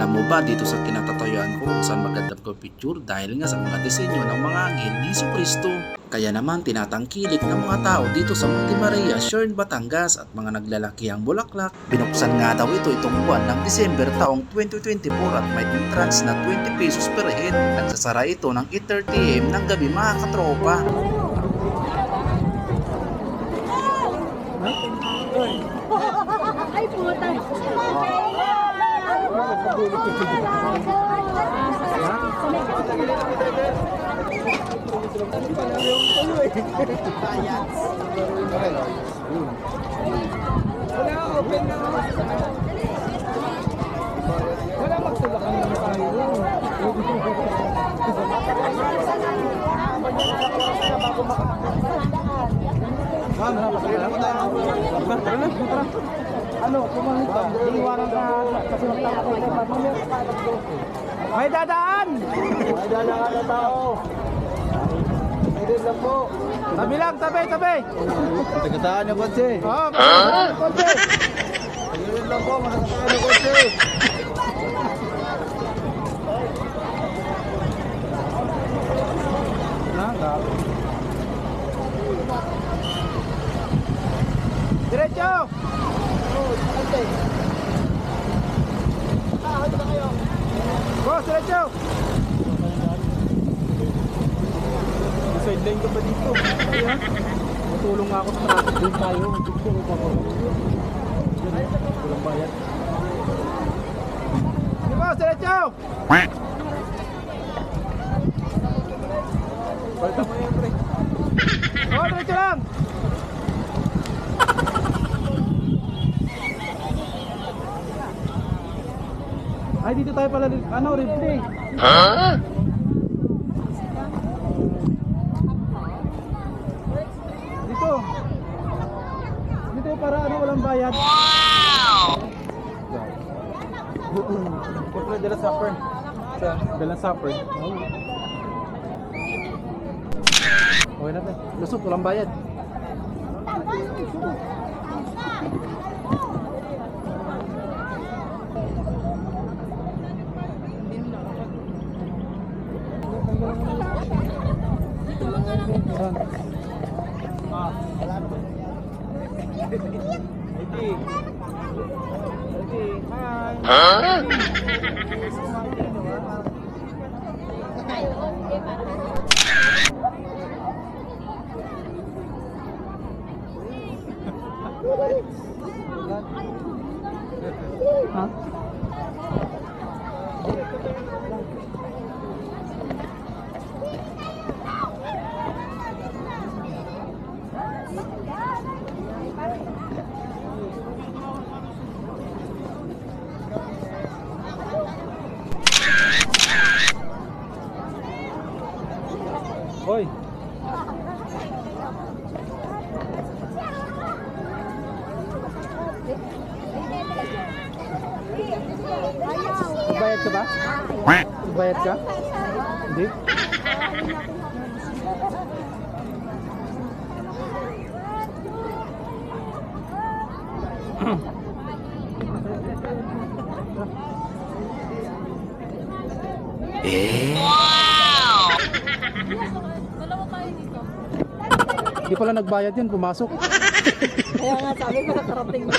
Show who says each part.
Speaker 1: Alam mo ba dito sa kinatatayuan ko kung saan maganda ko picture dahil nga sa mga disenyo ng mga anghel ni Jesucristo. Kaya naman tinatangkilik ng mga tao dito sa Monte Maria, Shern, Batangas at mga naglalakihang bulaklak. Binuksan nga daw itong buwan ng December taong 2024 at may entrance na 20 pesos per head. Nagsasara ito ng 8:30 AM ng gabi mga katropa.
Speaker 2: Ay, puta.
Speaker 3: Wala, open na. Wala, magtulakan lang tayo. Ano, kumamit ka? Iiwanan ka kasi magtakot ka. May dadaan! May dadaan na tao. May din lang po. Tabi lang, tabi, tabi! Tagataan niyo, Konse. Oo, magagaan, Konse. Ayun lang po, magagaan niyo, Konse. Diretso! Boss, diretso! Sideline ka ba dito? Matulong nga ako sa traffic. Doon tayo. Walang bayad. Sige boss, diretso! Balta mo yan, pre. Oh, diretso lang! Ay, dito tayo pala, replay. Ha? Dito. Dito para walang bayad. Wow! Siyempre, dala supper. Dala supper. Okay natin. Lusot, walang bayad. Hoy. Bayad ka ba? Bayad ka? Hindi? Hindi pala nagbayad yan, pumasok.
Speaker 2: Kaya nga sabi ko nakarating na.